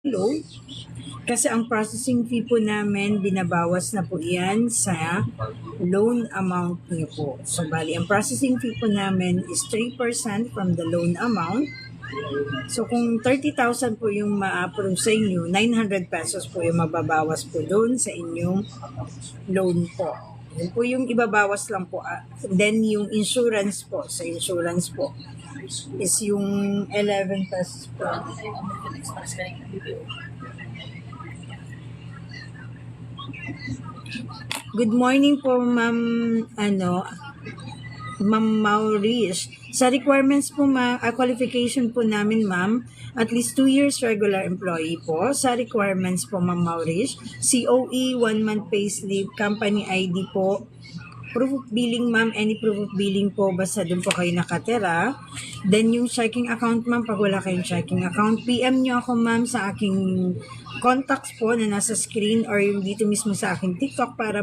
loan. Kasi ang processing fee po namin, binabawas na po yan sa loan amount niyo po. So, bali, ang processing fee po namin is 3% from the loan amount. So, kung 30,000 po yung ma-approve sa inyo, 900 pesos po yung mababawas po doon sa inyong loan po. Yun po yung ibabawas lang po. Then, yung insurance po, sa insurance po, is yung 11 pesos po. Good morning po, Ma'am Maurice. Sa requirements po, qualification po namin, ma'am, at least 2 years regular employee po. Sa requirements po, Ma'am Maurice, COE, 1-month payslip, company ID po, proof of billing, ma'am, any proof of billing po, basta doon po kayo nakatira. Then yung checking account, ma'am, pag wala kayong checking account, PM nyo ako, ma'am, sa aking contacts po na nasa screen or yung dito mismo sa aking TikTok para